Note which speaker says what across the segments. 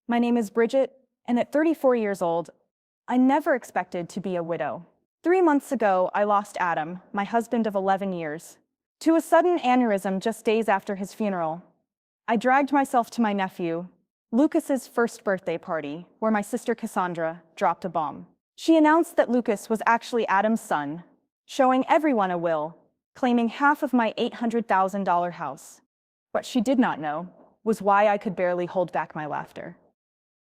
Speaker 1: My name is Bridget, and at 34 years old, I never expected to be a widow. 3 months ago, I lost Adam, my husband of 11 years, to a sudden aneurysm just days after his funeral. I dragged myself to my nephew, Lucas's first birthday party, where my sister Cassandra dropped a bomb. She announced that Lucas was actually Adam's son, showing everyone a will, claiming half of my $800,000 house. What she did not know was why I could barely hold back my laughter.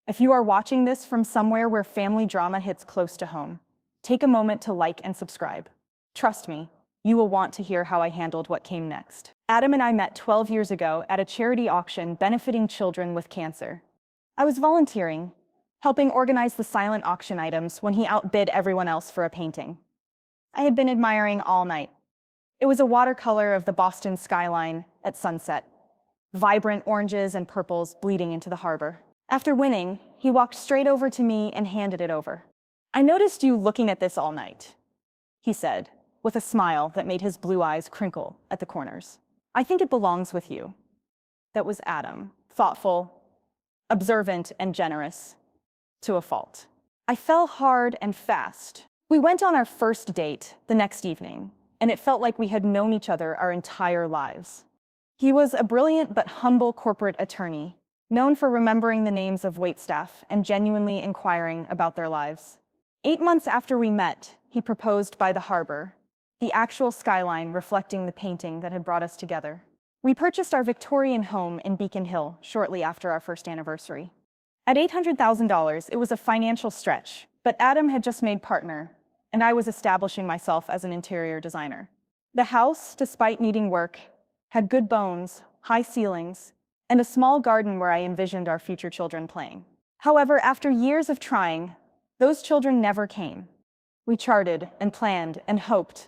Speaker 1: If you are watching this from somewhere where family drama hits close to home, take a moment to like and subscribe. Trust me, you will want to hear how I handled what came next. Adam and I met 12 years ago at a charity auction benefiting children with cancer. I was volunteering, helping organize the silent auction items when he outbid everyone else for a painting I had been admiring all night. It was a watercolor of the Boston skyline at sunset, vibrant oranges and purples bleeding into the harbor. After winning, he walked straight over to me and handed it over. "I noticed you looking at this all night," he said, with a smile that made his blue eyes crinkle at the corners. "I think it belongs with you." That was Adam, thoughtful, observant, and generous, to a fault. I fell hard and fast. We went on our first date the next evening, and it felt like we had known each other our entire lives. He was a brilliant but humble corporate attorney, known for remembering the names of waitstaff and genuinely inquiring about their lives. 8 months after we met, he proposed by the harbor, the actual skyline reflecting the painting that had brought us together. We purchased our Victorian home in Beacon Hill shortly after our first anniversary. At $800,000, it was a financial stretch, but Adam had just made partner, and I was establishing myself as an interior designer. The house, despite needing work, had good bones, high ceilings, and a small garden where I envisioned our future children playing. However, after years of trying, those children never came. We charted and planned and hoped.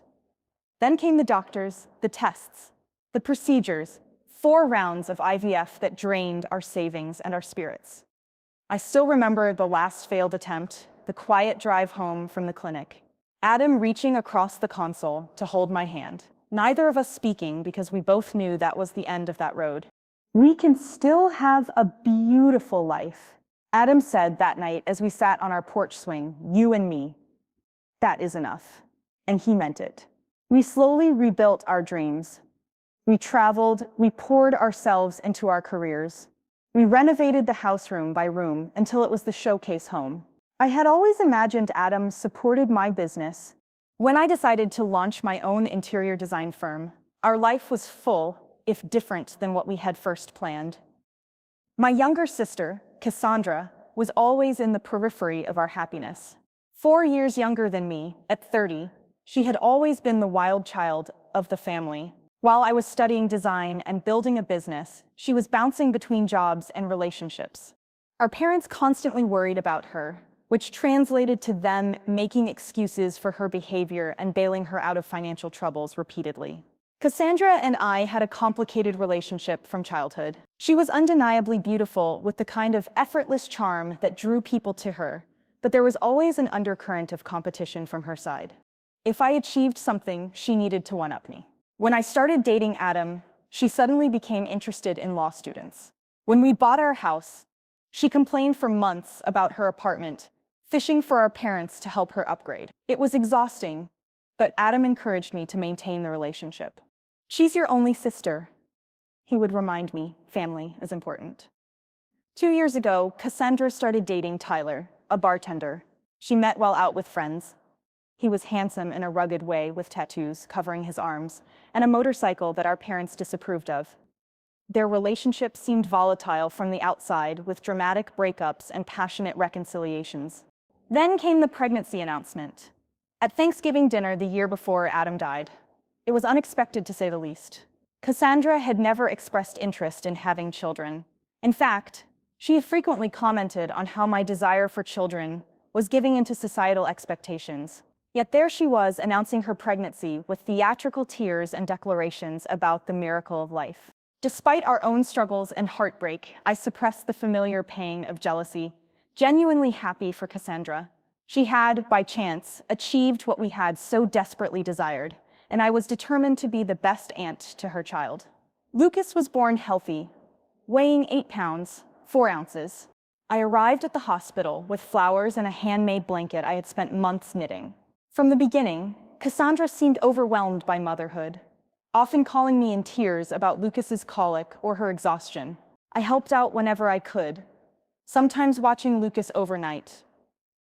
Speaker 1: Then came the doctors, the tests, the procedures, 4 rounds of IVF that drained our savings and our spirits. I still remember the last failed attempt, the quiet drive home from the clinic, Adam reaching across the console to hold my hand, neither of us speaking because we both knew that was the end of that road. "We can still have a beautiful life," Adam said that night as we sat on our porch swing, you and me. That is enough. And he meant it. We slowly rebuilt our dreams. We traveled, we poured ourselves into our careers. We renovated the house room by room until it was the showcase home. I had always imagined Adam supported my business. When I decided to launch my own interior design firm, our life was full, if different than what we had first planned. My younger sister, Cassandra, was always in the periphery of our happiness. 4 years younger than me, at 30, she had always been the wild child of the family. While I was studying design and building a business, she was bouncing between jobs and relationships. Our parents constantly worried about her, which translated to them making excuses for her behavior and bailing her out of financial troubles repeatedly. Cassandra and I had a complicated relationship from childhood. She was undeniably beautiful with the kind of effortless charm that drew people to her, but there was always an undercurrent of competition from her side. If I achieved something, she needed to one-up me. When I started dating Adam, she suddenly became interested in law students. When we bought our house, she complained for months about her apartment, fishing for our parents to help her upgrade. It was exhausting, but Adam encouraged me to maintain the relationship. "She's your only sister," he would remind me. Family is important. 2 years ago, Cassandra started dating Tyler, a bartender. She met while out with friends. He was handsome in a rugged way with tattoos covering his arms and a motorcycle that our parents disapproved of. Their relationship seemed volatile from the outside, with dramatic breakups and passionate reconciliations. Then came the pregnancy announcement. At Thanksgiving dinner the year before Adam died. It was unexpected, to say the least. Cassandra had never expressed interest in having children. In fact, she had frequently commented on how my desire for children was giving into societal expectations. Yet there she was, announcing her pregnancy with theatrical tears and declarations about the miracle of life. Despite our own struggles and heartbreak, I suppressed the familiar pain of jealousy, genuinely happy for Cassandra. She had, by chance, achieved what we had so desperately desired, and I was determined to be the best aunt to her child. Lucas was born healthy, weighing 8 pounds, 4 ounces. I arrived at the hospital with flowers and a handmade blanket I had spent months knitting. From the beginning, Cassandra seemed overwhelmed by motherhood, often calling me in tears about Lucas's colic or her exhaustion. I helped out whenever I could, sometimes watching Lucas overnight,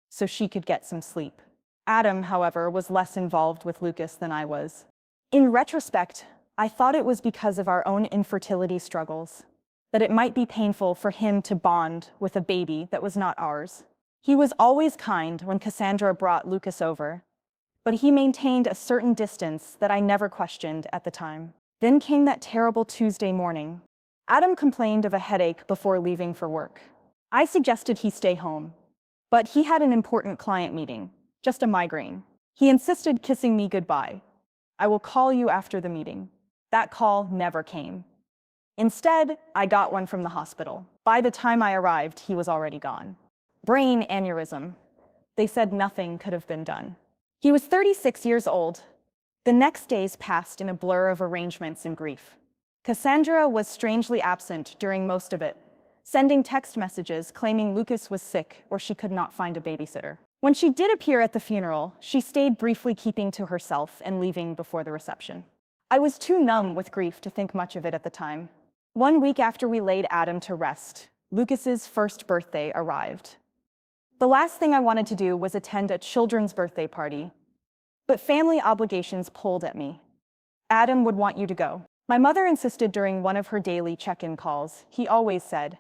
Speaker 1: so she could get some sleep. Adam, however, was less involved with Lucas than I was. In retrospect, I thought it was because of our own infertility struggles, that it might be painful for him to bond with a baby that was not ours. He was always kind when Cassandra brought Lucas over, but he maintained a certain distance that I never questioned at the time. Then came that terrible Tuesday morning. Adam complained of a headache before leaving for work. I suggested he stay home, but he had an important client meeting, just a migraine. He insisted kissing me goodbye. "I will call you after the meeting." That call never came. Instead, I got one from the hospital. By the time I arrived, he was already gone. Brain aneurysm. They said nothing could have been done. He was 36 years old. The next days passed in a blur of arrangements and grief. Cassandra was strangely absent during most of it, sending text messages claiming Lucas was sick or she could not find a babysitter. When she did appear at the funeral, she stayed briefly, keeping to herself and leaving before the reception. I was too numb with grief to think much of it at the time. 1 week after we laid Adam to rest, Lucas's first birthday arrived. The last thing I wanted to do was attend a children's birthday party, but family obligations pulled at me. "Adam would want you to go." My mother insisted during one of her daily check-in calls. He always said,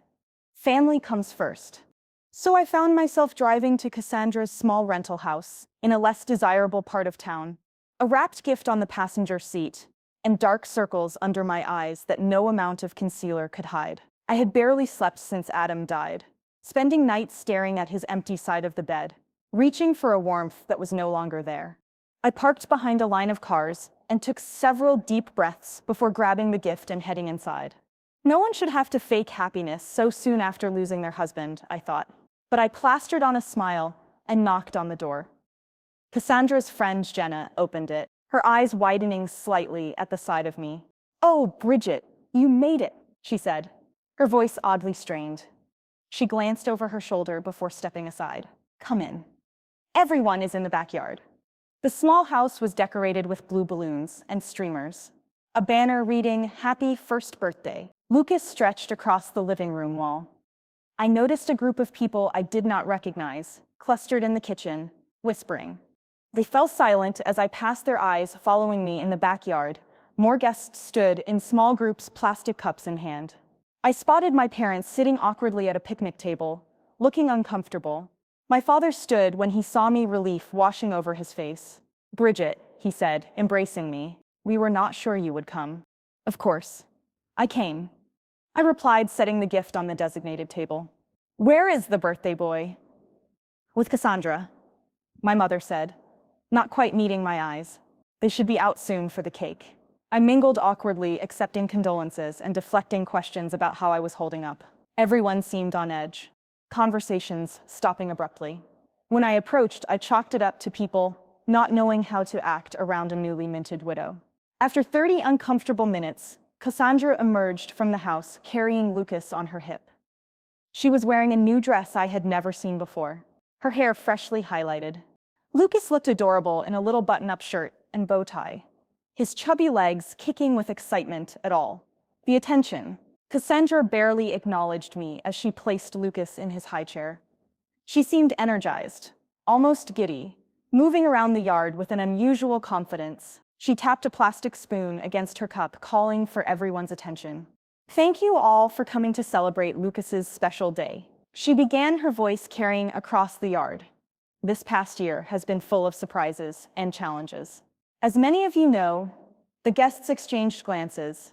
Speaker 1: "Family comes first." So I found myself driving to Cassandra's small rental house in a less desirable part of town, a wrapped gift on the passenger seat, and dark circles under my eyes that no amount of concealer could hide. I had barely slept since Adam died, spending nights staring at his empty side of the bed, reaching for a warmth that was no longer there. I parked behind a line of cars and took several deep breaths before grabbing the gift and heading inside. No one should have to fake happiness so soon after losing their husband, I thought. But I plastered on a smile and knocked on the door. Cassandra's friend Jenna opened it, her eyes widening slightly at the sight of me. "Oh, Bridget, you made it," she said, her voice oddly strained. She glanced over her shoulder before stepping aside. "Come in. Everyone is in the backyard." The small house was decorated with blue balloons and streamers. A banner reading, "Happy First Birthday." Lucas stretched across the living room wall. I noticed a group of people I did not recognize, clustered in the kitchen, whispering. They fell silent as I passed their eyes, following me in the backyard. More guests stood in small groups, plastic cups in hand. I spotted my parents sitting awkwardly at a picnic table, looking uncomfortable. My father stood when he saw me, relief washing over his face. "Bridget," he said, embracing me, "we were not sure you would come." "Of course. I came," I replied, setting the gift on the designated table. "Where is the birthday boy?" "With Cassandra," my mother said, not quite meeting my eyes. "They should be out soon for the cake." I mingled awkwardly, accepting condolences and deflecting questions about how I was holding up. Everyone seemed on edge, conversations stopping abruptly. When I approached, I chalked it up to people not knowing how to act around a newly minted widow. After 30 uncomfortable minutes, Cassandra emerged from the house carrying Lucas on her hip. She was wearing a new dress I had never seen before, her hair freshly highlighted. Lucas looked adorable in a little button-up shirt and bow tie, his chubby legs kicking with excitement at all the attention. Cassandra barely acknowledged me as she placed Lucas in his high chair. She seemed energized, almost giddy, moving around the yard with an unusual confidence. She tapped a plastic spoon against her cup, calling for everyone's attention. "Thank you all for coming to celebrate Lucas's special day," she began, her voice carrying across the yard. "This past year has been full of surprises and challenges." As many of you know, the guests exchanged glances.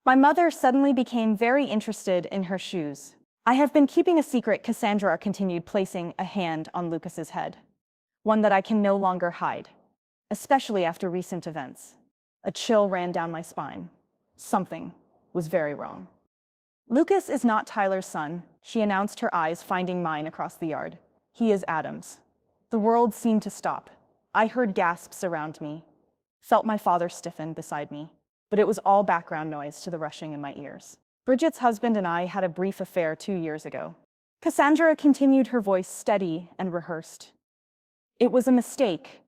Speaker 1: My mother suddenly became very interested in her shoes. "I have been keeping a secret," Cassandra continued, placing a hand on Lucas's head. "One that I can no longer hide, especially after recent events." A chill ran down my spine. Something was very wrong. "Lucas is not Tyler's son," she announced, her eyes finding mine across the yard. "He is Adam's." The world seemed to stop. I heard gasps around me, felt my father stiffen beside me, but it was all background noise to the rushing in my ears. "Bridget's husband and I had a brief affair 2 years ago," Cassandra continued, her voice steady and rehearsed. It was a mistake,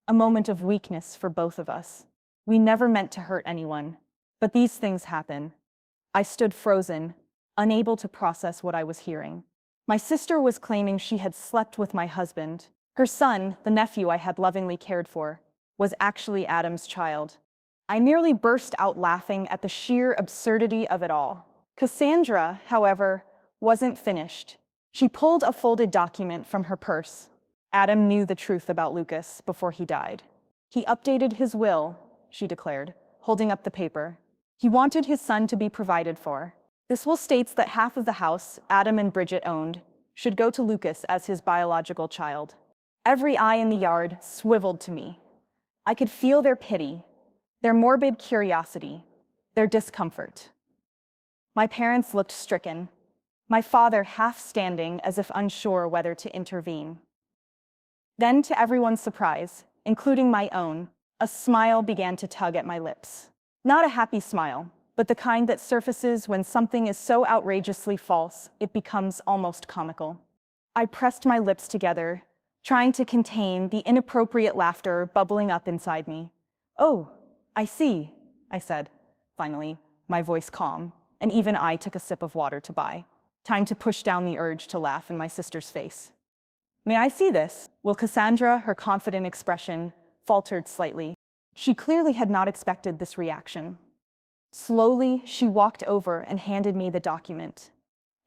Speaker 1: a moment of weakness for both of us. We never meant to hurt anyone, but these things happen. I stood frozen, unable to process what I was hearing. My sister was claiming she had slept with my husband. Her son, the nephew I had lovingly cared for, was actually Adam's child. I nearly burst out laughing at the sheer absurdity of it all. Cassandra, however, wasn't finished. She pulled a folded document from her purse. Adam knew the truth about Lucas before he died. He updated his will, she declared, holding up the paper. He wanted his son to be provided for. This will states that half of the house Adam and Bridget owned should go to Lucas as his biological child. Every eye in the yard swiveled to me. I could feel their pity, their morbid curiosity, their discomfort. My parents looked stricken, my father half standing as if unsure whether to intervene. Then, to everyone's surprise, including my own, a smile began to tug at my lips. Not a happy smile, but the kind that surfaces when something is so outrageously false it becomes almost comical. I pressed my lips together, trying to contain the inappropriate laughter bubbling up inside me. "Oh, I see," I said, finally, my voice calm, and even I took a sip of water to buy. Time to push down the urge to laugh in my sister's face. "May I see this?" Well, Cassandra, her confident expression, faltered slightly. She clearly had not expected this reaction. Slowly, she walked over and handed me the document.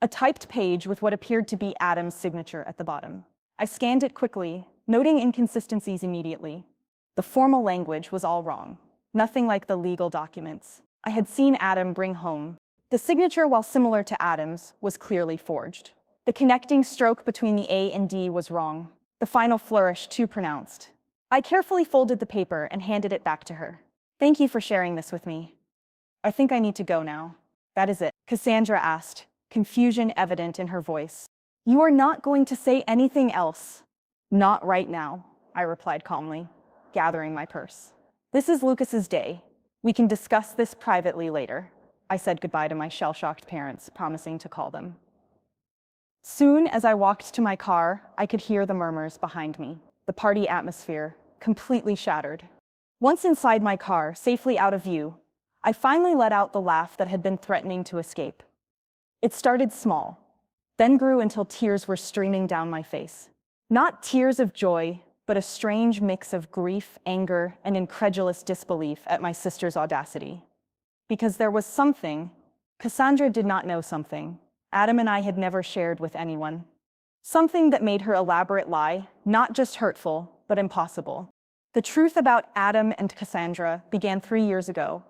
Speaker 1: A typed page with what appeared to be Adam's signature at the bottom. I scanned it quickly, noting inconsistencies immediately. The formal language was all wrong, nothing like the legal documents I had seen Adam bring home. The signature, while similar to Adam's, was clearly forged. The connecting stroke between the A and D was wrong, the final flourish too pronounced. I carefully folded the paper and handed it back to her. "Thank you for sharing this with me. I think I need to go now." "That is it?" Cassandra asked, confusion evident in her voice. "You are not going to say anything else?" "Not right now," I replied calmly, gathering my purse. "This is Lucas's day. We can discuss this privately later." I said goodbye to my shell-shocked parents, promising to call them. Soon as I walked to my car, I could hear the murmurs behind me, the party atmosphere completely shattered. Once inside my car, safely out of view, I finally let out the laugh that had been threatening to escape. It started small, then grew until tears were streaming down my face. Not tears of joy, but a strange mix of grief, anger, and incredulous disbelief at my sister's audacity. Because there was something, Cassandra did not know something, Adam and I had never shared with anyone. Something that made her elaborate lie not just hurtful, but impossible. The truth about Adam and Cassandra began 3 years ago,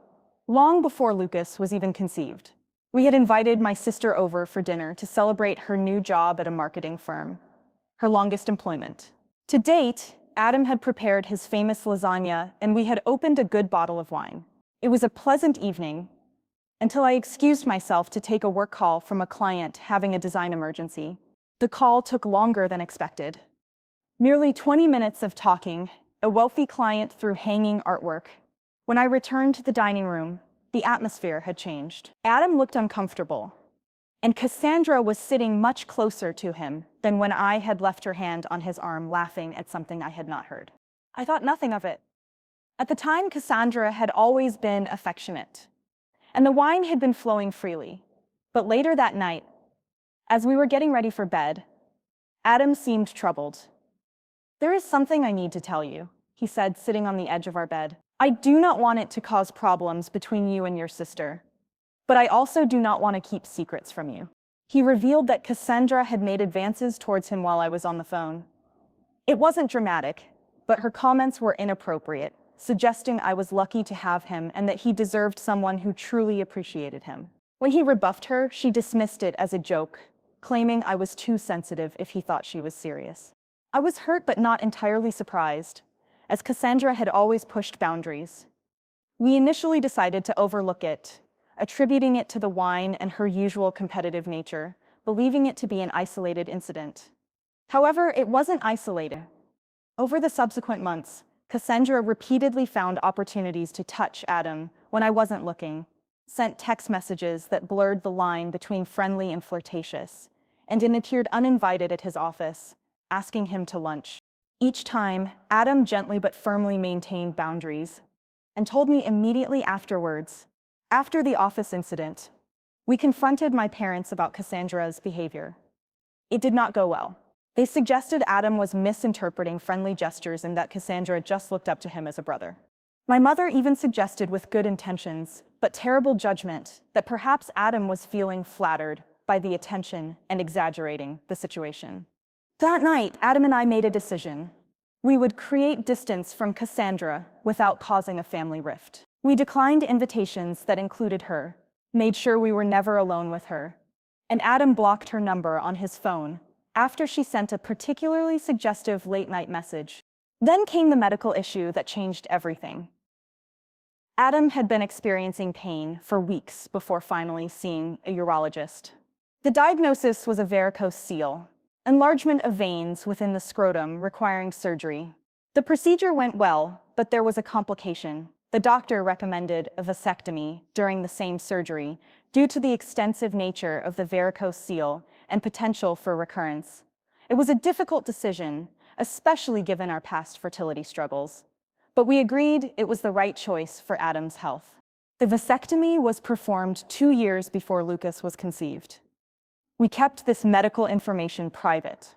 Speaker 1: long before Lucas was even conceived. We had invited my sister over for dinner to celebrate her new job at a marketing firm, her longest employment. To date, Adam had prepared his famous lasagna, and we had opened a good bottle of wine. It was a pleasant evening, until I excused myself to take a work call from a client having a design emergency. The call took longer than expected. Nearly 20 minutes of talking, a wealthy client through hanging artwork. When I returned to the dining room, the atmosphere had changed. Adam looked uncomfortable, and Cassandra was sitting much closer to him than when I had left her hand on his arm, laughing at something I had not heard. I thought nothing of it. At the time, Cassandra had always been affectionate, and the wine had been flowing freely. But later that night, as we were getting ready for bed, Adam seemed troubled. "There is something I need to tell you," he said, sitting on the edge of our bed. "I do not want it to cause problems between you and your sister, but I also do not want to keep secrets from you." He revealed that Cassandra had made advances towards him while I was on the phone. It wasn't dramatic, but her comments were inappropriate, suggesting I was lucky to have him and that he deserved someone who truly appreciated him. When he rebuffed her, she dismissed it as a joke, claiming I was too sensitive if he thought she was serious. I was hurt but not entirely surprised, as Cassandra had always pushed boundaries. We initially decided to overlook it, attributing it to the wine and her usual competitive nature, believing it to be an isolated incident. However, it wasn't isolated. Over the subsequent months, Cassandra repeatedly found opportunities to touch Adam when I wasn't looking, sent text messages that blurred the line between friendly and flirtatious, and appeared uninvited at his office, asking him to lunch. Each time, Adam gently but firmly maintained boundaries and told me immediately afterwards, after the office incident, we confronted my parents about Cassandra's behavior. It did not go well. They suggested Adam was misinterpreting friendly gestures and that Cassandra just looked up to him as a brother. My mother even suggested with good intentions, but terrible judgment, that perhaps Adam was feeling flattered by the attention and exaggerating the situation. That night, Adam and I made a decision. We would create distance from Cassandra without causing a family rift. We declined invitations that included her, made sure we were never alone with her, and Adam blocked her number on his phone after she sent a particularly suggestive late-night message. Then came the medical issue that changed everything. Adam had been experiencing pain for weeks before finally seeing a urologist. The diagnosis was a varicose seal, enlargement of veins within the scrotum requiring surgery. The procedure went well, but there was a complication. The doctor recommended a vasectomy during the same surgery due to the extensive nature of the varicose seal and potential for recurrence. It was a difficult decision, especially given our past fertility struggles, but we agreed it was the right choice for Adam's health. The vasectomy was performed 2 years before Lucas was conceived. We kept this medical information private.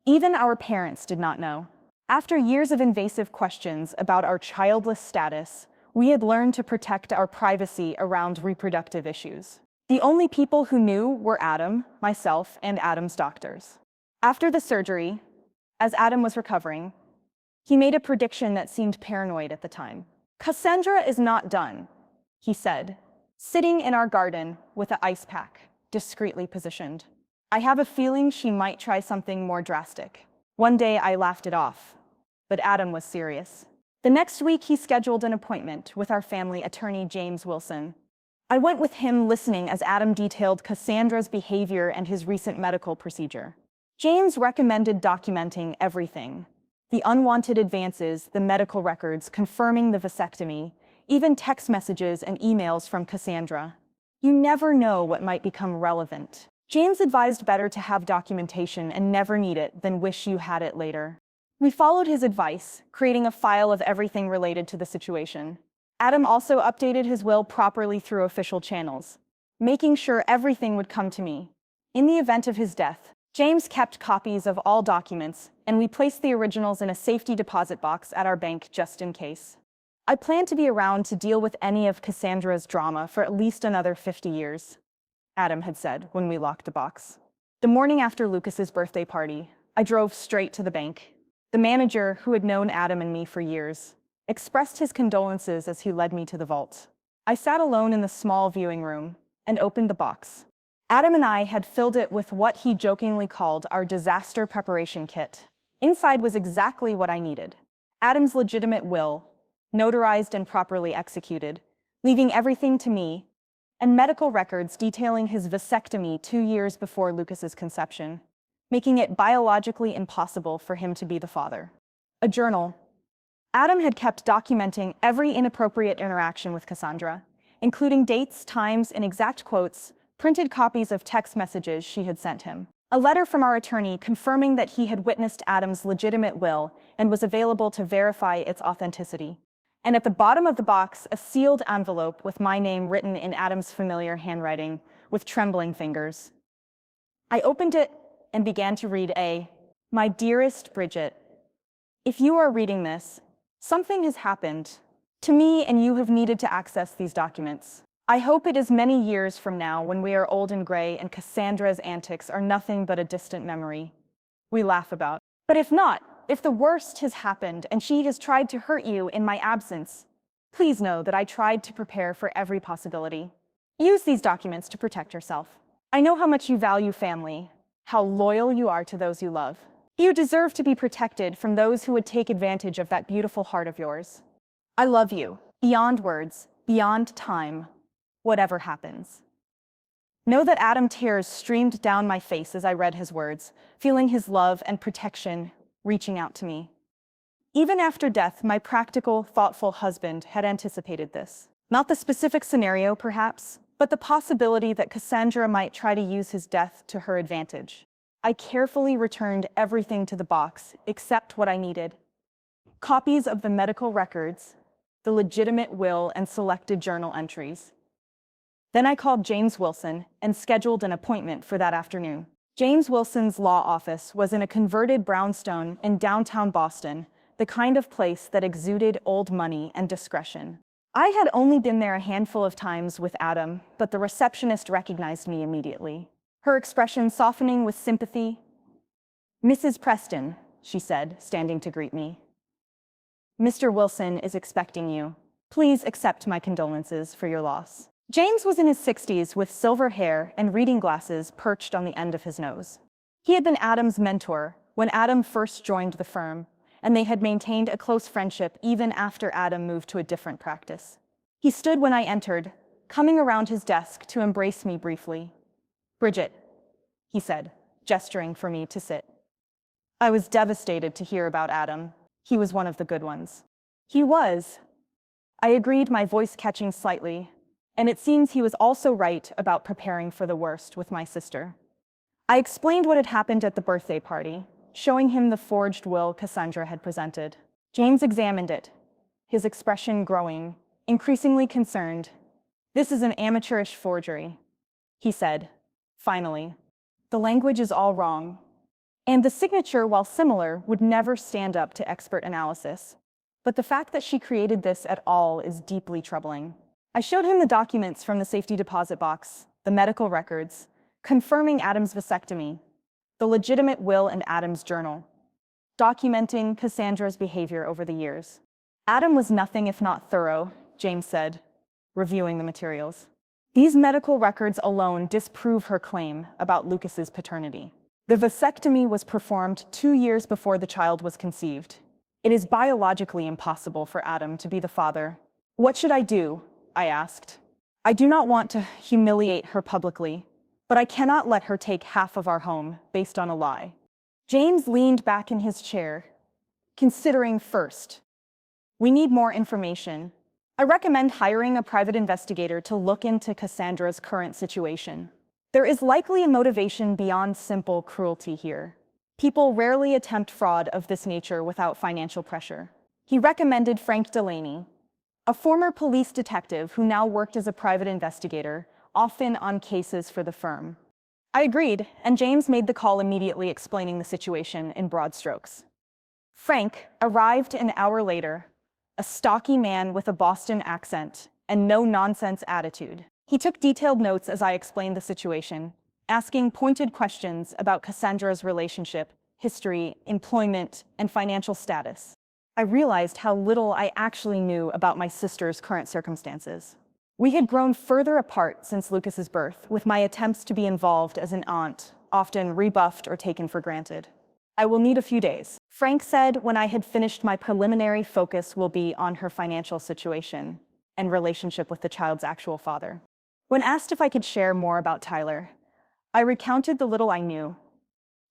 Speaker 1: Even our parents did not know. After years of invasive questions about our childless status, we had learned to protect our privacy around reproductive issues. The only people who knew were Adam, myself, and Adam's doctors. After the surgery, as Adam was recovering, he made a prediction that seemed paranoid at the time. "Cassandra is not done," he said, sitting in our garden with an ice pack discreetly positioned. "I have a feeling she might try something more drastic." One day I laughed it off, but Adam was serious. The next week he scheduled an appointment with our family attorney, James Wilson. I went with him listening as Adam detailed Cassandra's behavior and his recent medical procedure. James recommended documenting everything: the unwanted advances, the medical records confirming the vasectomy, even text messages and emails from Cassandra. You never know what might become relevant. James advised better to have documentation and never need it than wish you had it later. We followed his advice, creating a file of everything related to the situation. Adam also updated his will properly through official channels, making sure everything would come to me. In the event of his death, James kept copies of all documents, and we placed the originals in a safety deposit box at our bank just in case. I plan to be around to deal with any of Cassandra's drama for at least another 50 years, Adam had said when we locked the box. The morning after Lucas's birthday party, I drove straight to the bank. The manager, who had known Adam and me for years, expressed his condolences as he led me to the vault. I sat alone in the small viewing room and opened the box. Adam and I had filled it with what he jokingly called our disaster preparation kit. Inside was exactly what I needed: Adam's legitimate will, notarized and properly executed, leaving everything to me, and medical records detailing his vasectomy 2 years before Lucas's conception, making it biologically impossible for him to be the father. A journal. Adam had kept documenting every inappropriate interaction with Cassandra, including dates, times, and exact quotes, printed copies of text messages she had sent him. A letter from our attorney confirming that he had witnessed Adam's legitimate will and was available to verify its authenticity. And at the bottom of the box, a sealed envelope with my name written in Adam's familiar handwriting with trembling fingers. I opened it and began to read My dearest Bridget, if you are reading this, something has happened to me and you have needed to access these documents. I hope it is many years from now when we are old and gray and Cassandra's antics are nothing but a distant memory we laugh about. But if not, if the worst has happened and she has tried to hurt you in my absence, please know that I tried to prepare for every possibility. Use these documents to protect yourself. I know how much you value family, how loyal you are to those you love. You deserve to be protected from those who would take advantage of that beautiful heart of yours. I love you, beyond words, beyond time, whatever happens. Know that Adam tears streamed down my face as I read his words, feeling his love and protection reaching out to me. Even after death, my practical, thoughtful husband had anticipated this. Not the specific scenario, perhaps, but the possibility that Cassandra might try to use his death to her advantage. I carefully returned everything to the box except what I needed: copies of the medical records, the legitimate will, and selected journal entries. Then I called James Wilson and scheduled an appointment for that afternoon. James Wilson's law office was in a converted brownstone in downtown Boston, the kind of place that exuded old money and discretion. I had only been there a handful of times with Adam, but the receptionist recognized me immediately, her expression softening with sympathy. "Mrs. Preston," she said, standing to greet me. "Mr. Wilson is expecting you. Please accept my condolences for your loss." James was in his 60s with silver hair and reading glasses perched on the end of his nose. He had been Adam's mentor when Adam first joined the firm, and they had maintained a close friendship even after Adam moved to a different practice. He stood when I entered, coming around his desk to embrace me briefly. "Bridget," he said, gesturing for me to sit. I was devastated to hear about Adam. He was one of the good ones. He was. I agreed, my voice catching slightly, and it seems he was also right about preparing for the worst with my sister. I explained what had happened at the birthday party, showing him the forged will Cassandra had presented. James examined it, his expression growing, increasingly concerned. "This is an amateurish forgery," he said, finally. "The language is all wrong, and the signature, while similar, would never stand up to expert analysis. But the fact that she created this at all is deeply troubling." I showed him the documents from the safety deposit box, the medical records, confirming Adam's vasectomy, the legitimate will, and Adam's journal, documenting Cassandra's behavior over the years. "Adam was nothing if not thorough," James said, reviewing the materials. "These medical records alone disprove her claim about Lucas's paternity. The vasectomy was performed 2 years before the child was conceived. It is biologically impossible for Adam to be the father." "What should I do?" I asked. "I do not want to humiliate her publicly, but I cannot let her take half of our home based on a lie." James leaned back in his chair, considering first. "We need more information. I recommend hiring a private investigator to look into Cassandra's current situation. There is likely a motivation beyond simple cruelty here. People rarely attempt fraud of this nature without financial pressure." He recommended Frank Delaney, a former police detective who now worked as a private investigator, often on cases for the firm. I agreed, and James made the call immediately, explaining the situation in broad strokes. Frank arrived an hour later, a stocky man with a Boston accent and no-nonsense attitude. He took detailed notes as I explained the situation, asking pointed questions about Cassandra's relationship, history, employment, and financial status. I realized how little I actually knew about my sister's current circumstances. We had grown further apart since Lucas's birth, with my attempts to be involved as an aunt often rebuffed or taken for granted. "I will need a few days," Frank said when I had finished. "My preliminary focus will be on her financial situation and relationship with the child's actual father." When asked if I could share more about Tyler, I recounted the little I knew.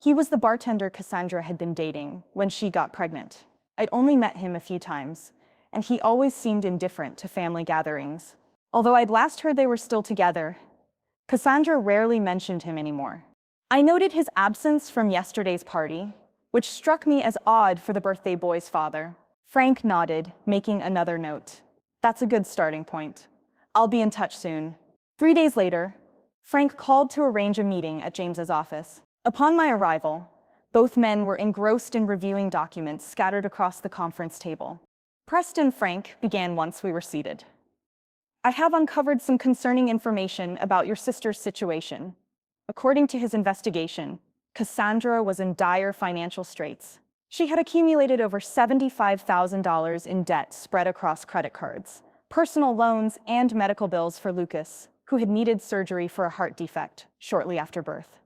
Speaker 1: He was the bartender Cassandra had been dating when she got pregnant. I'd only met him a few times, and he always seemed indifferent to family gatherings. Although I'd last heard they were still together, Cassandra rarely mentioned him anymore. I noted his absence from yesterday's party, which struck me as odd for the birthday boy's father. Frank nodded, making another note. "That's a good starting point. I'll be in touch soon." 3 days later, Frank called to arrange a meeting at James's office. Upon my arrival, both men were engrossed in reviewing documents scattered across the conference table. Preston, Frank began once we were seated. "I have uncovered some concerning information about your sister's situation." According to his investigation, Cassandra was in dire financial straits. She had accumulated over $75,000 in debt spread across credit cards, personal loans, and medical bills for Lucas, who had needed surgery for a heart defect shortly after birth.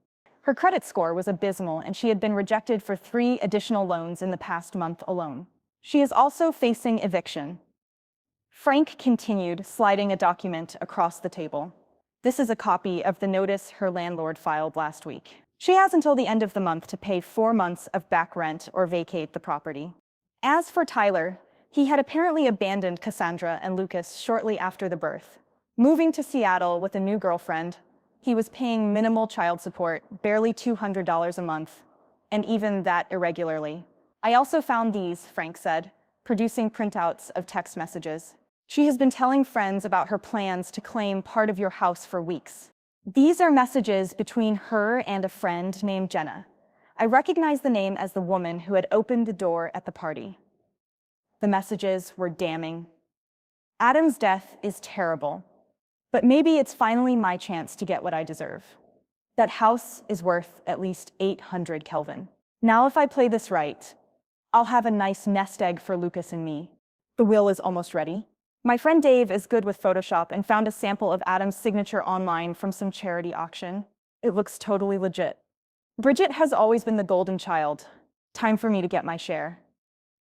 Speaker 1: Her credit score was abysmal, and she had been rejected for 3 additional loans in the past month alone. She is also facing eviction. Frank continued, sliding a document across the table. "This is a copy of the notice her landlord filed last week. She has until the end of the month to pay 4 months of back rent or vacate the property." As for Tyler, he had apparently abandoned Cassandra and Lucas shortly after the birth, Moving to Seattle with a new girlfriend, he was paying minimal child support, barely $200 a month, and even that irregularly. I also found these, Frank said, producing printouts of text messages. She has been telling friends about her plans to claim part of your house for weeks. These are messages between her and a friend named Jenna. I recognized the name as the woman who had opened the door at the party. The messages were damning. Adam's death is terrible, but maybe it's finally my chance to get what I deserve. That house is worth at least 800 Kelvin. Now if I play this right, I'll have a nice nest egg for Lucas and me. The will is almost ready. My friend Dave is good with Photoshop and found a sample of Adam's signature online from some charity auction. It looks totally legit. Bridget has always been the golden child. Time for me to get my share.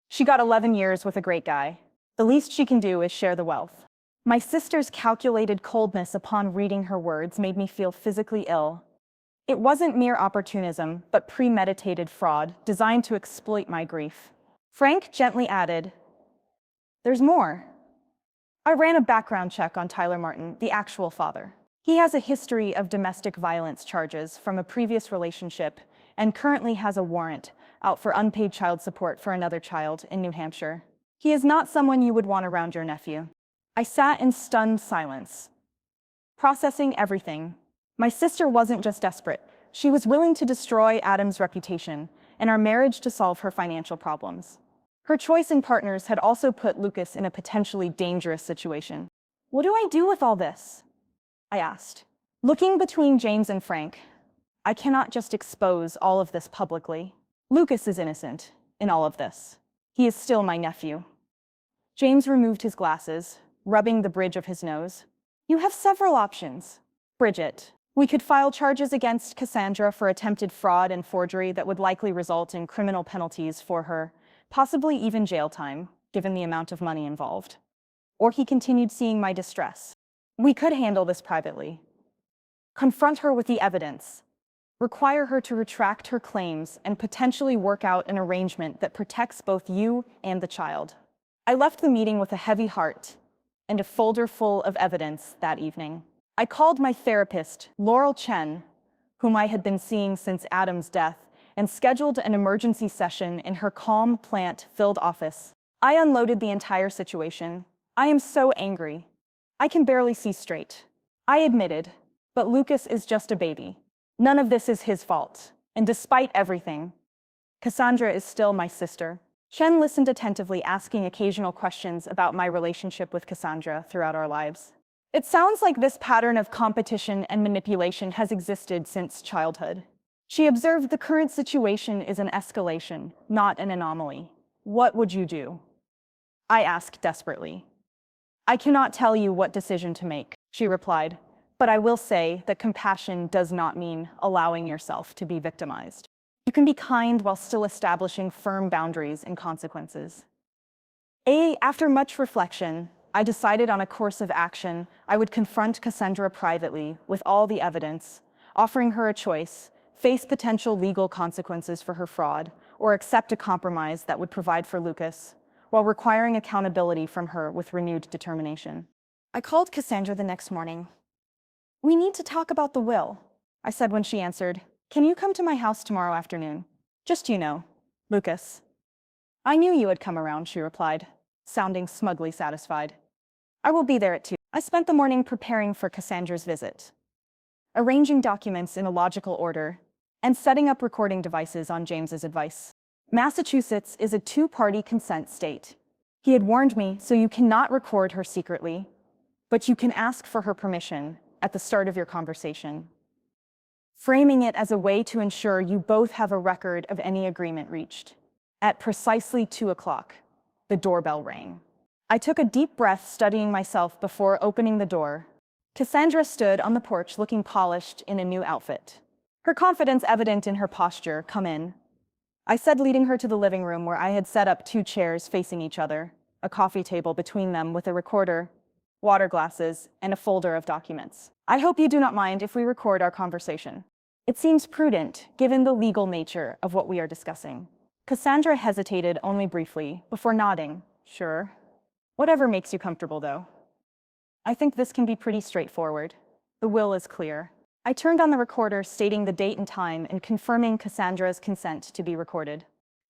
Speaker 1: She got 11 years with a great guy. The least she can do is share the wealth. My sister's calculated coldness upon reading her words made me feel physically ill. It wasn't mere opportunism, but premeditated fraud designed to exploit my grief. Frank gently added, "There's more." I ran a background check on Tyler Martin, the actual father. He has a history of domestic violence charges from a previous relationship and currently has a warrant out for unpaid child support for another child in New Hampshire. He is not someone you would want around your nephew. I sat in stunned silence, processing everything. My sister wasn't just desperate. She was willing to destroy Adam's reputation and our marriage to solve her financial problems. Her choice in partners had also put Lucas in a potentially dangerous situation. What do I do with all this? I asked. Looking between James and Frank, I cannot just expose all of this publicly. Lucas is innocent in all of this. He is still my nephew. James removed his glasses, rubbing the bridge of his nose. You have several options. Bridget, we could file charges against Cassandra for attempted fraud and forgery that would likely result in criminal penalties for her, possibly even jail time, given the amount of money involved. Or he continued seeing my distress. We could handle this privately. Confront her with the evidence. Require her to retract her claims and potentially work out an arrangement that protects both you and the child. I left the meeting with a heavy heart and a folder full of evidence that evening. I called my therapist, Laurel Chen, whom I had been seeing since Adam's death, and scheduled an emergency session in her calm, plant-filled office. I unloaded the entire situation. I am so angry. I can barely see straight. I admitted, but Lucas is just a baby. None of this is his fault. And despite everything, Cassandra is still my sister. Chen listened attentively, asking occasional questions about my relationship with Cassandra throughout our lives. It sounds like this pattern of competition and manipulation has existed since childhood. She observed the current situation is an escalation, not an anomaly. What would you do? I asked desperately. I cannot tell you what decision to make, she replied, but I will say that compassion does not mean allowing yourself to be victimized. You can be kind while still establishing firm boundaries and consequences. After much reflection, I decided on a course of action. I would confront Cassandra privately with all the evidence, offering her a choice: face potential legal consequences for her fraud, or accept a compromise that would provide for Lucas, while requiring accountability from her with renewed determination. I called Cassandra the next morning. "We need to talk about the will," I said when she answered. "Can you come to my house tomorrow afternoon? Just, Lucas." "I knew you would come around," she replied, sounding smugly satisfied. "I will be there at 2. I spent the morning preparing for Cassandra's visit, arranging documents in a logical order, and setting up recording devices on James's advice. Massachusetts is a two-party consent state. He had warned me, so you cannot record her secretly, but you can ask for her permission at the start of your conversation, framing it as a way to ensure you both have a record of any agreement reached. At precisely 2:00, the doorbell rang. I took a deep breath, studying myself before opening the door. Cassandra stood on the porch looking polished in a new outfit, her confidence evident in her posture. "Come in," I said, leading her to the living room where I had set up 2 chairs facing each other, a coffee table between them with a recorder, water glasses, and a folder of documents. "I hope you do not mind if we record our conversation. It seems prudent, given the legal nature of what we are discussing." Cassandra hesitated only briefly before nodding. "Sure. Whatever makes you comfortable, though." I think this can be pretty straightforward. The will is clear. I turned on the recorder, stating the date and time and confirming Cassandra's consent to be recorded.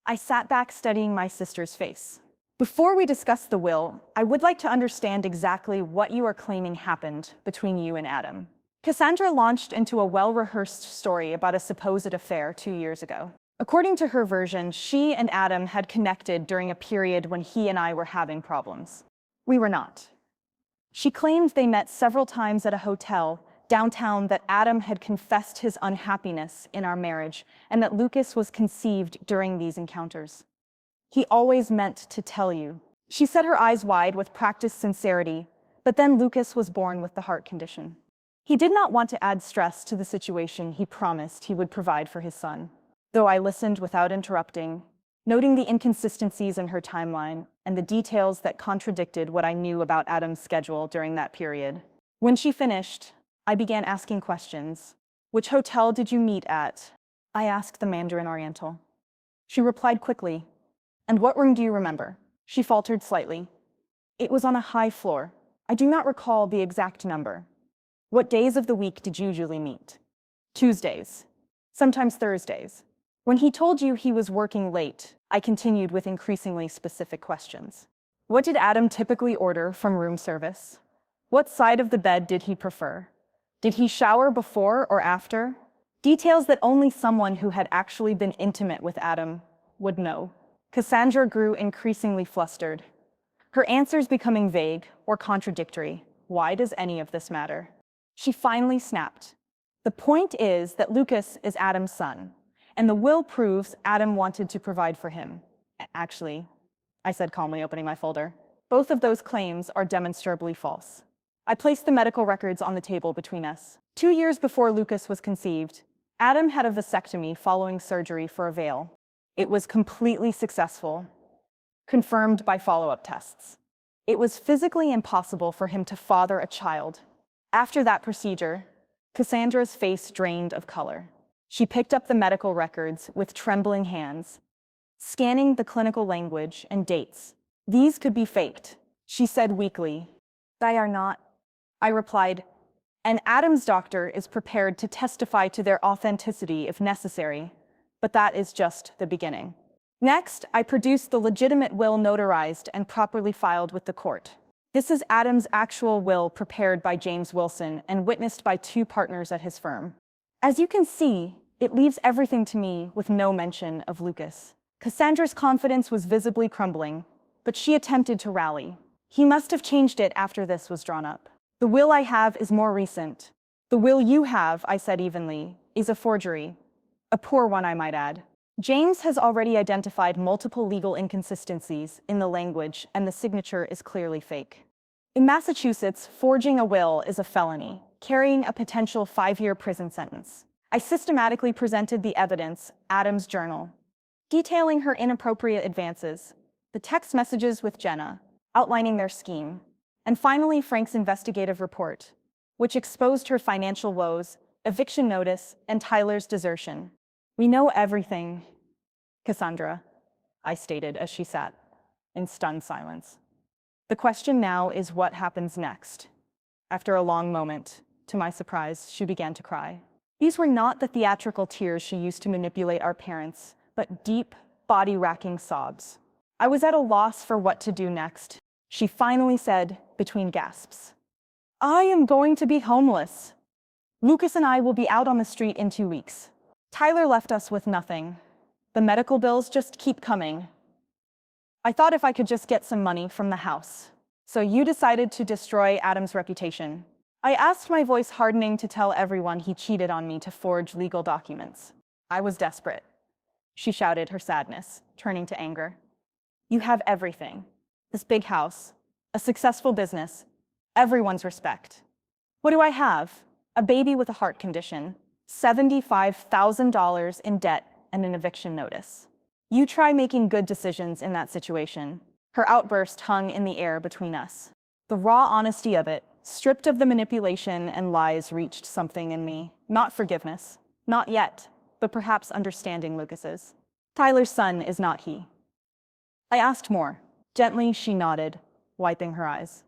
Speaker 1: I sat back, studying my sister's face. Before we discuss the will, I would like to understand exactly what you are claiming happened between you and Adam. Cassandra launched into a well-rehearsed story about a supposed affair 2 years ago. According to her version, she and Adam had connected during a period when he and I were having problems. We were not. She claimed they met several times at a hotel downtown, that Adam had confessed his unhappiness in our marriage, and that Lucas was conceived during these encounters. He always meant to tell you. She set her eyes wide with practiced sincerity, but then Lucas was born with the heart condition. He did not want to add stress to the situation he promised he would provide for his son. Though I listened without interrupting, noting the inconsistencies in her timeline and the details that contradicted what I knew about Adam's schedule during that period. When she finished, I began asking questions. Which hotel did you meet at? I asked the Mandarin Oriental. She replied quickly. And what room do you remember? She faltered slightly. It was on a high floor. I do not recall the exact number. What days of the week did you usually meet? Tuesdays. Sometimes Thursdays. When he told you he was working late, I continued with increasingly specific questions. What did Adam typically order from room service? What side of the bed did he prefer? Did he shower before or after? Details that only someone who had actually been intimate with Adam would know. Cassandra grew increasingly flustered, her answers becoming vague or contradictory. Why does any of this matter? She finally snapped. The point is that Lucas is Adam's son, and the will proves Adam wanted to provide for him. Actually, I said calmly, opening my folder, both of those claims are demonstrably false. I placed the medical records on the table between us. 2 years before Lucas was conceived, Adam had a vasectomy following surgery for a veil. It was completely successful, confirmed by follow-up tests. It was physically impossible for him to father a child. After that procedure, Cassandra's face drained of color. She picked up the medical records with trembling hands, scanning the clinical language and dates. These could be faked, she said weakly. They are not, I replied, and Adam's doctor is prepared to testify to their authenticity if necessary, but that is just the beginning. Next, I produced the legitimate will notarized and properly filed with the court. This is Adam's actual will prepared by James Wilson and witnessed by 2 partners at his firm. As you can see, it leaves everything to me with no mention of Lucas. Cassandra's confidence was visibly crumbling, but she attempted to rally. He must have changed it after this was drawn up. The will I have is more recent. The will you have, I said evenly, is a forgery. A poor one, I might add. James has already identified multiple legal inconsistencies in the language, and the signature is clearly fake. In Massachusetts, forging a will is a felony, carrying a potential 5-year prison sentence. I systematically presented the evidence, Adam's journal, detailing her inappropriate advances, the text messages with Jenna, outlining their scheme, and finally Frank's investigative report, which exposed her financial woes, eviction notice, and Tyler's desertion. We know everything, Cassandra, I stated as she sat in stunned silence. The question now is what happens next. After a long moment, to my surprise, she began to cry. These were not the theatrical tears she used to manipulate our parents, but deep, body-racking sobs. I was at a loss for what to do next. She finally said, between gasps, I am going to be homeless. Lucas and I will be out on the street in 2 weeks. Tyler left us with nothing. The medical bills just keep coming. I thought if I could just get some money from the house. So you decided to destroy Adam's reputation. I asked, my voice hardening, to tell everyone he cheated on me to forge legal documents. I was desperate. She shouted, her sadness turning to anger. You have everything. This big house, a successful business, everyone's respect. What do I have? A baby with a heart condition, $75,000 in debt, and an eviction notice. You try making good decisions in that situation. Her outburst hung in the air between us. The raw honesty of it, stripped of the manipulation and lies, reached something in me. Not forgiveness, not yet, but perhaps understanding Lucas's. Tyler's son is not he. I asked more. Gently, she nodded, wiping her eyes.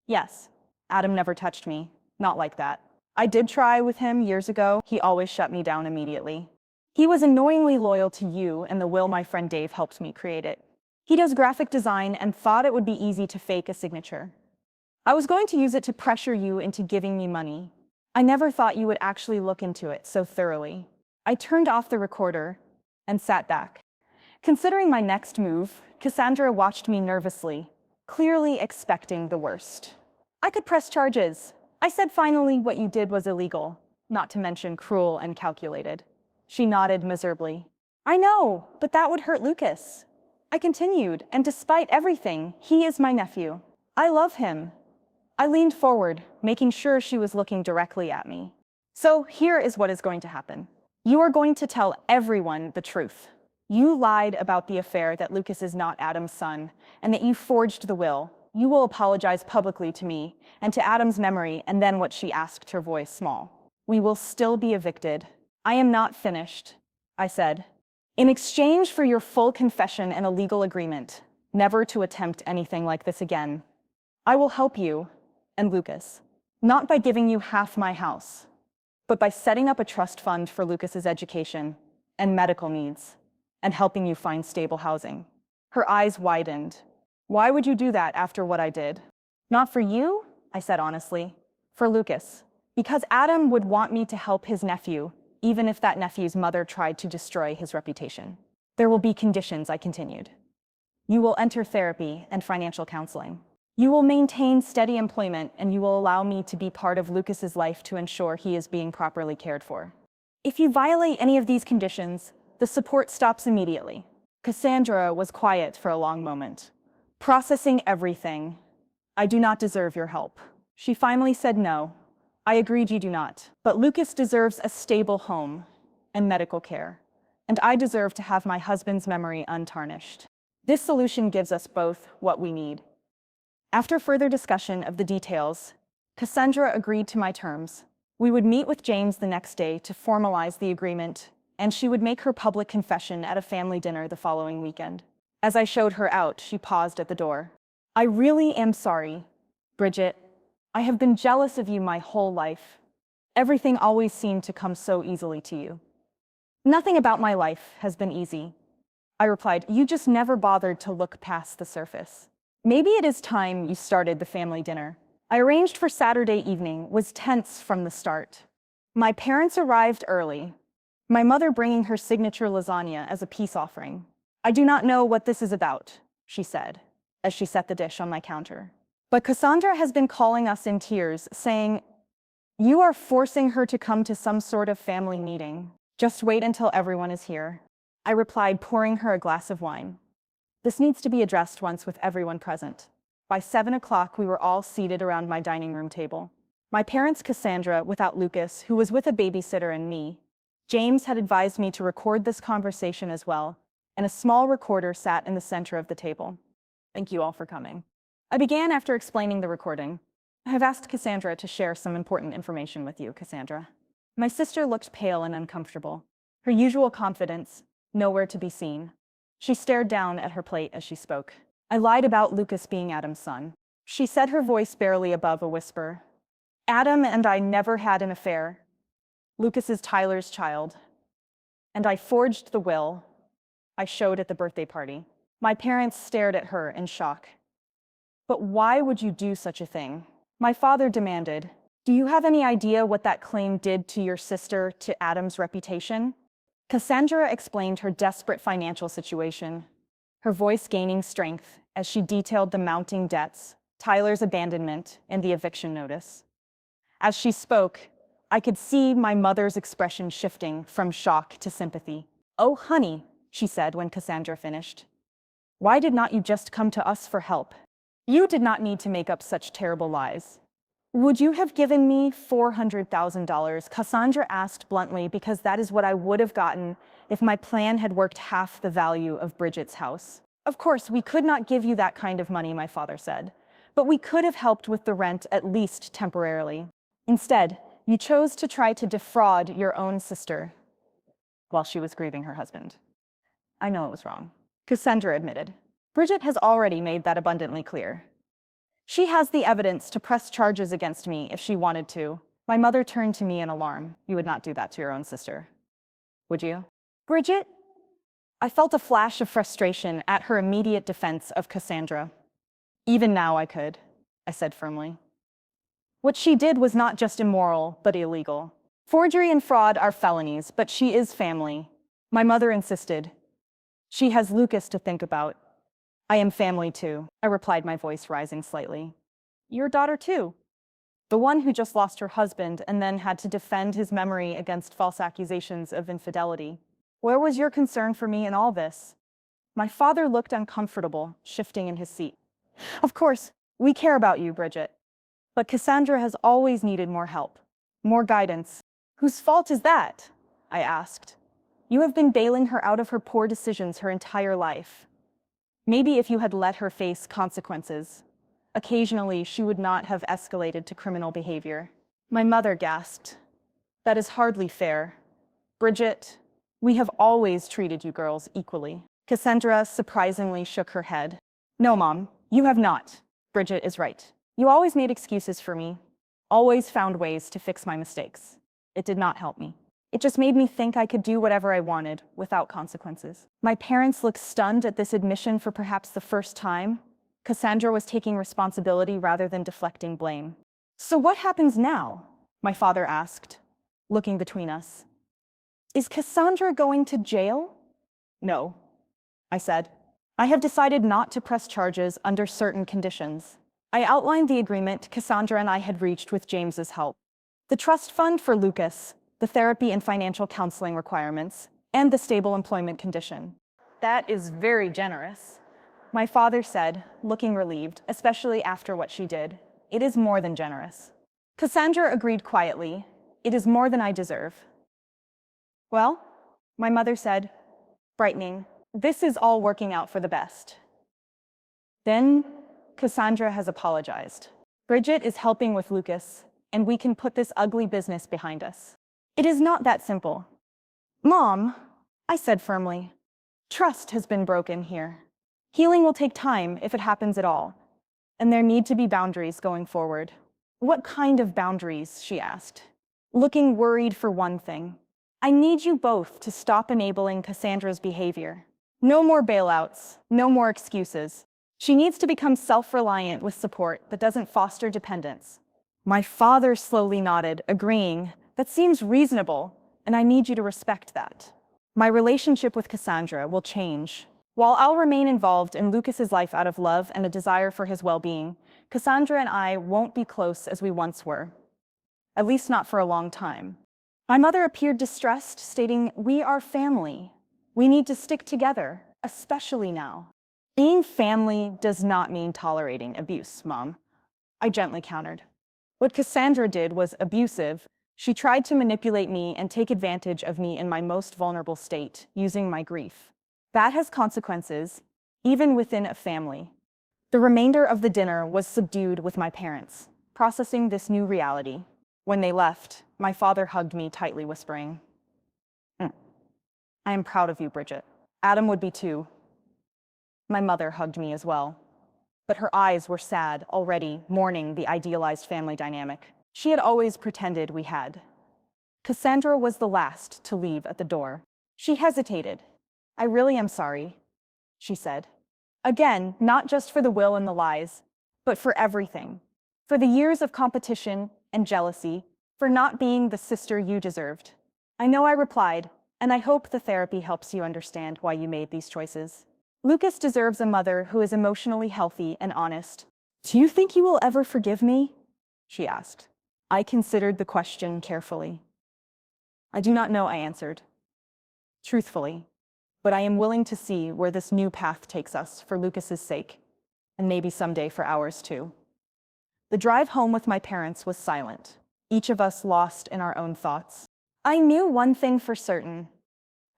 Speaker 1: Yes, Adam never touched me. Not like that. I did try with him years ago. He always shut me down immediately. He was annoyingly loyal to you and the will my friend Dave helped me create it. He does graphic design and thought it would be easy to fake a signature. I was going to use it to pressure you into giving me money. I never thought you would actually look into it so thoroughly. I turned off the recorder and sat back. Considering my next move, Cassandra watched me nervously, clearly expecting the worst. I could press charges. I said finally what you did was illegal, not to mention cruel and calculated. She nodded miserably. I know, but that would hurt Lucas. I continued, and despite everything, he is my nephew. I love him. I leaned forward, making sure she was looking directly at me. So here is what is going to happen. You are going to tell everyone the truth. You lied about the affair that Lucas is not Adam's son, and that you forged the will. You will apologize publicly to me, and to Adam's memory, and then what she asked, her voice small. We will still be evicted. I am not finished, I said. In exchange for your full confession and a legal agreement, never to attempt anything like this again, I will help you and Lucas, not by giving you half my house, but by setting up a trust fund for Lucas's education and medical needs, and helping you find stable housing. Her eyes widened. Why would you do that after what I did? Not for you, I said honestly. For Lucas. Because Adam would want me to help his nephew, even if that nephew's mother tried to destroy his reputation. There will be conditions, I continued. You will enter therapy and financial counseling. You will maintain steady employment, and you will allow me to be part of Lucas's life to ensure he is being properly cared for. If you violate any of these conditions, the support stops immediately. Cassandra was quiet for a long moment, processing everything. I do not deserve your help. She finally said no. I agreed you do not. But Lucas deserves a stable home and medical care, and I deserve to have my husband's memory untarnished. This solution gives us both what we need. After further discussion of the details, Cassandra agreed to my terms. We would meet with James the next day to formalize the agreement, and she would make her public confession at a family dinner the following weekend. As I showed her out, she paused at the door. I really am sorry, Bridget. I have been jealous of you my whole life. Everything always seemed to come so easily to you. Nothing about my life has been easy, I replied. You just never bothered to look past the surface. Maybe it is time you started the family dinner. I arranged for Saturday evening, was tense from the start. My parents arrived early, my mother bringing her signature lasagna as a peace offering. I do not know what this is about, she said, as she set the dish on my counter. But Cassandra has been calling us in tears, saying, you are forcing her to come to some sort of family meeting. Just wait until everyone is here. I replied, pouring her a glass of wine. This needs to be addressed once with everyone present. By 7 o'clock, we were all seated around my dining room table. My parents, Cassandra, without Lucas, who was with a babysitter, and me. James had advised me to record this conversation as well, and a small recorder sat in the center of the table. Thank you all for coming. I began after explaining the recording. I have asked Cassandra to share some important information with you, Cassandra. My sister looked pale and uncomfortable. Her usual confidence, nowhere to be seen. She stared down at her plate as she spoke. I lied about Lucas being Adam's son. She said, her voice barely above a whisper. Adam and I never had an affair. Lucas is Tyler's child. And I forged the will I showed at the birthday party. My parents stared at her in shock. But why would you do such a thing? My father demanded. Do you have any idea what that claim did to your sister, to Adam's reputation? Cassandra explained her desperate financial situation, her voice gaining strength as she detailed the mounting debts, Tyler's abandonment, and the eviction notice. As she spoke, I could see my mother's expression shifting from shock to sympathy. Oh, honey, she said when Cassandra finished. Why did not you just come to us for help? You did not need to make up such terrible lies. Would you have given me $400,000? Cassandra asked bluntly, because that is what I would have gotten if my plan had worked half the value of Bridget's house. Of course, we could not give you that kind of money, my father said, but we could have helped with the rent, at least temporarily. Instead, you chose to try to defraud your own sister while she was grieving her husband. I know it was wrong, Cassandra admitted. Bridget has already made that abundantly clear. She has the evidence to press charges against me if she wanted to. My mother turned to me in alarm. You would not do that to your own sister, would you? Bridget? I felt a flash of frustration at her immediate defense of Cassandra. Even now I could, I said firmly. What she did was not just immoral, but illegal. Forgery and fraud are felonies, but she is family. My mother insisted. She has Lucas to think about. I am family too, I replied, my voice rising slightly. Your daughter too. The one who just lost her husband and then had to defend his memory against false accusations of infidelity. Where was your concern for me in all this? My father looked uncomfortable, shifting in his seat. Of course, we care about you, Bridget. But Cassandra has always needed more help, more guidance. Whose fault is that? I asked. You have been bailing her out of her poor decisions her entire life. Maybe if you had let her face consequences, occasionally she would not have escalated to criminal behavior. My mother gasped. That is hardly fair. Bridget, we have always treated you girls equally. Cassandra surprisingly shook her head. No, Mom, you have not. Bridget is right. You always made excuses for me, always found ways to fix my mistakes. It did not help me. It just made me think I could do whatever I wanted without consequences. My parents looked stunned at this admission for perhaps the first time. Cassandra was taking responsibility rather than deflecting blame. So what happens now? My father asked, looking between us. Is Cassandra going to jail? No, I said. I have decided not to press charges under certain conditions. I outlined the agreement Cassandra and I had reached with James's help. The trust fund for Lucas, the therapy and financial counseling requirements, and the stable employment condition. That is very generous, my father said, looking relieved, especially after what she did. It is more than generous. Cassandra agreed quietly. It is more than I deserve. Well, my mother said, brightening, this is all working out for the best. Then Cassandra has apologized. Bridget is helping with Lucas, and we can put this ugly business behind us. It is not that simple. Mom, I said firmly, trust has been broken here. Healing will take time if it happens at all, and there need to be boundaries going forward. What kind of boundaries? She asked, looking worried for one thing. I need you both to stop enabling Cassandra's behavior. No more bailouts, no more excuses. She needs to become self-reliant with support that doesn't foster dependence. My father slowly nodded, agreeing, that seems reasonable, and I need you to respect that. My relationship with Cassandra will change. While I'll remain involved in Lucas's life out of love and a desire for his well-being, Cassandra and I won't be close as we once were. At least not for a long time. My mother appeared distressed, stating, we are family. We need to stick together, especially now. Being family does not mean tolerating abuse, Mom, I gently countered. What Cassandra did was abusive. She tried to manipulate me and take advantage of me in my most vulnerable state, using my grief. That has consequences, even within a family. The remainder of the dinner was subdued with my parents, processing this new reality. When they left, my father hugged me tightly, whispering, I am proud of you, Bridget. Adam would be too. My mother hugged me as well, but her eyes were sad, already mourning the idealized family dynamic she had always pretended we had. Cassandra was the last to leave at the door. She hesitated. I really am sorry, she said. Again, not just for the will and the lies, but for everything. For the years of competition and jealousy, for not being the sister you deserved. I know, I replied, and I hope the therapy helps you understand why you made these choices. Lucas deserves a mother who is emotionally healthy and honest. Do you think you will ever forgive me? She asked. I considered the question carefully. I do not know, I answered. Truthfully, but I am willing to see where this new path takes us for Lucas's sake, and maybe someday for ours too. The drive home with my parents was silent, each of us lost in our own thoughts. I knew one thing for certain.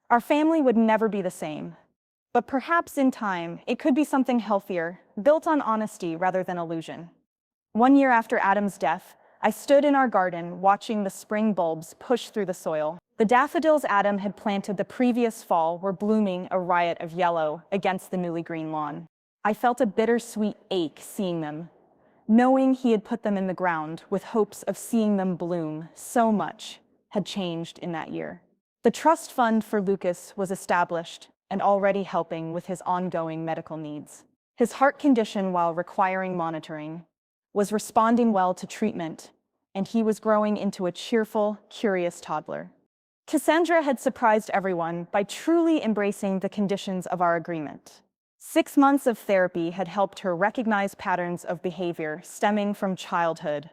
Speaker 1: Our family would never be the same. But perhaps in time, it could be something healthier, built on honesty rather than illusion. 1 year after Adam's death, I stood in our garden watching the spring bulbs push through the soil. The daffodils Adam had planted the previous fall were blooming a riot of yellow against the newly green lawn. I felt a bittersweet ache seeing them. knowing he had put them in the ground with hopes of seeing them bloom. So much had changed in that year. The trust fund for Lucas was established and already helping with his ongoing medical needs. His heart condition, while requiring monitoring, was responding well to treatment, and he was growing into a cheerful, curious toddler. Cassandra had surprised everyone by truly embracing the conditions of our agreement. 6 months of therapy had helped her recognize patterns of behavior stemming from childhood,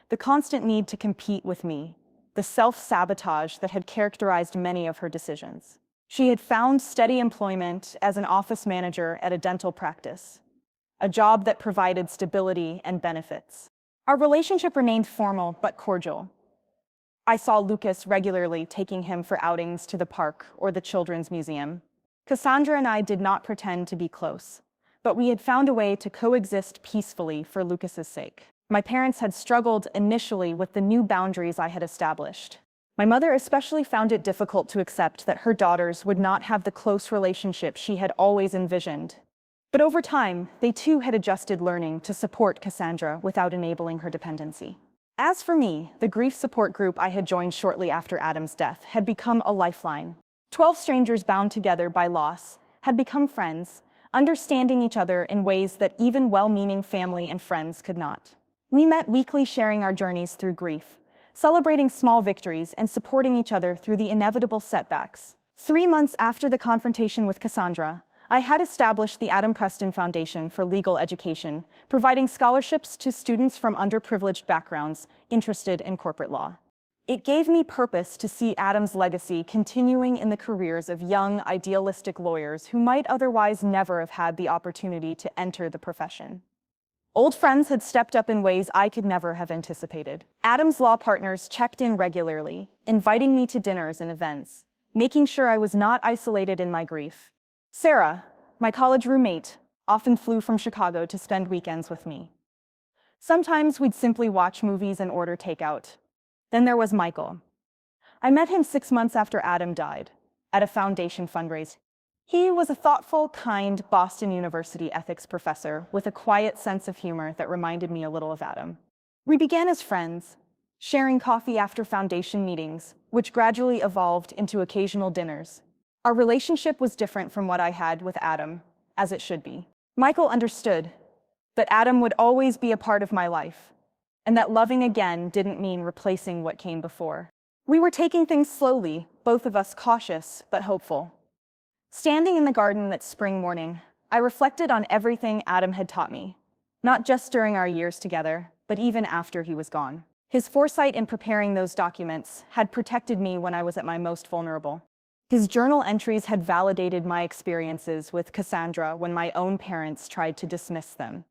Speaker 1: the constant need to compete with me, the self-sabotage that had characterized many of her decisions. She had found steady employment as an office manager at a dental practice, a job that provided stability and benefits. Our relationship remained formal but cordial. I saw Lucas regularly, taking him for outings to the park or the children's museum. Cassandra and I did not pretend to be close, but we had found a way to coexist peacefully for Lucas's sake. My parents had struggled initially with the new boundaries I had established. My mother especially found it difficult to accept that her daughters would not have the close relationship she had always envisioned. But over time, they too had adjusted, learning to support Cassandra without enabling her dependency. As for me, the grief support group I had joined shortly after Adam's death had become a lifeline. 12 strangers bound together by loss had become friends, understanding each other in ways that even well-meaning family and friends could not. We met weekly, sharing our journeys through grief, celebrating small victories and supporting each other through the inevitable setbacks. 3 months after the confrontation with Cassandra, I had established the Adam Preston Foundation for Legal Education, providing scholarships to students from underprivileged backgrounds interested in corporate law. It gave me purpose to see Adam's legacy continuing in the careers of young, idealistic lawyers who might otherwise never have had the opportunity to enter the profession. Old friends had stepped up in ways I could never have anticipated. Adam's law partners checked in regularly, inviting me to dinners and events, making sure I was not isolated in my grief. Sarah, my college roommate, often flew from Chicago to spend weekends with me. Sometimes we'd simply watch movies and order takeout. Then there was Michael. I met him 6 months after Adam died, at a foundation fundraiser. He was a thoughtful, kind Boston University ethics professor with a quiet sense of humor that reminded me a little of Adam. We began as friends, sharing coffee after foundation meetings, which gradually evolved into occasional dinners. Our relationship was different from what I had with Adam, as it should be. Michael understood that Adam would always be a part of my life, and that loving again didn't mean replacing what came before. We were taking things slowly, both of us cautious but hopeful. Standing in the garden that spring morning, I reflected on everything Adam had taught me, not just during our years together, but even after he was gone. His foresight in preparing those documents had protected me when I was at my most vulnerable. His journal entries had validated my experiences with Cassandra when my own parents tried to dismiss them.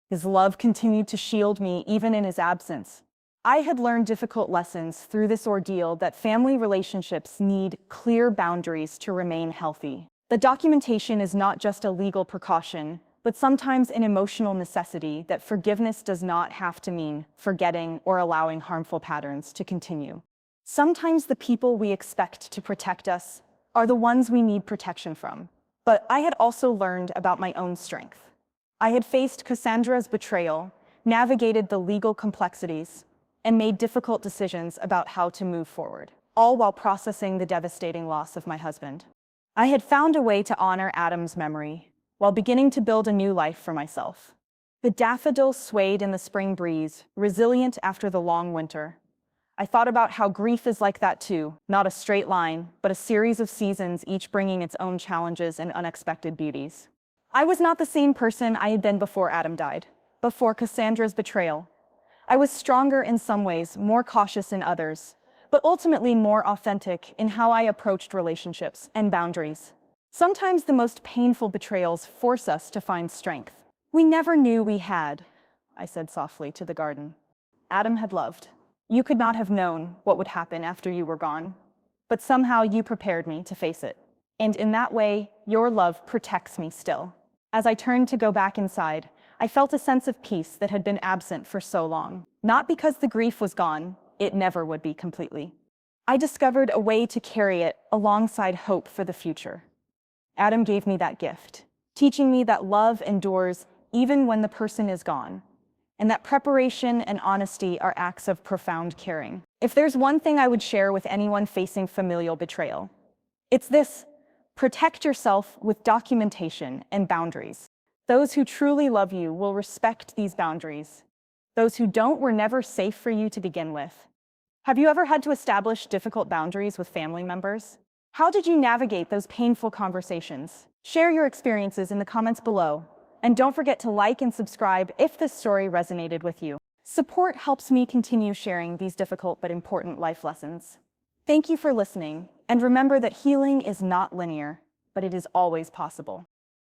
Speaker 1: His love continued to shield me even in his absence. I had learned difficult lessons through this ordeal, that family relationships need clear boundaries to remain healthy. The documentation is not just a legal precaution, but sometimes an emotional necessity, that forgiveness does not have to mean forgetting or allowing harmful patterns to continue. Sometimes the people we expect to protect us are the ones we need protection from. But I had also learned about my own strength. I had faced Cassandra's betrayal, navigated the legal complexities, and made difficult decisions about how to move forward, all while processing the devastating loss of my husband. I had found a way to honor Adam's memory, while beginning to build a new life for myself. The daffodils swayed in the spring breeze, resilient after the long winter. I thought about how grief is like that too, not a straight line, but a series of seasons, each bringing its own challenges and unexpected beauties. I was not the same person I had been before Adam died, before Cassandra's betrayal. I was stronger in some ways, more cautious in others, but ultimately more authentic in how I approached relationships and boundaries. Sometimes the most painful betrayals force us to find strength we never knew we had, I said softly to the garden. Adam had loved. You could not have known what would happen after you were gone, but somehow you prepared me to face it. And in that way, your love protects me still. As I turned to go back inside, I felt a sense of peace that had been absent for so long. Not because the grief was gone, it never would be completely. I discovered a way to carry it alongside hope for the future. Adam gave me that gift, teaching me that love endures even when the person is gone, and that preparation and honesty are acts of profound caring. If there's one thing I would share with anyone facing familial betrayal, it's this: protect yourself with documentation and boundaries. Those who truly love you will respect these boundaries. Those who don't were never safe for you to begin with. Have you ever had to establish difficult boundaries with family members? How did you navigate those painful conversations? Share your experiences in the comments below. And don't forget to like and subscribe if this story resonated with you. Support helps me continue sharing these difficult but important life lessons. Thank you for listening, and remember that healing is not linear, but it is always possible.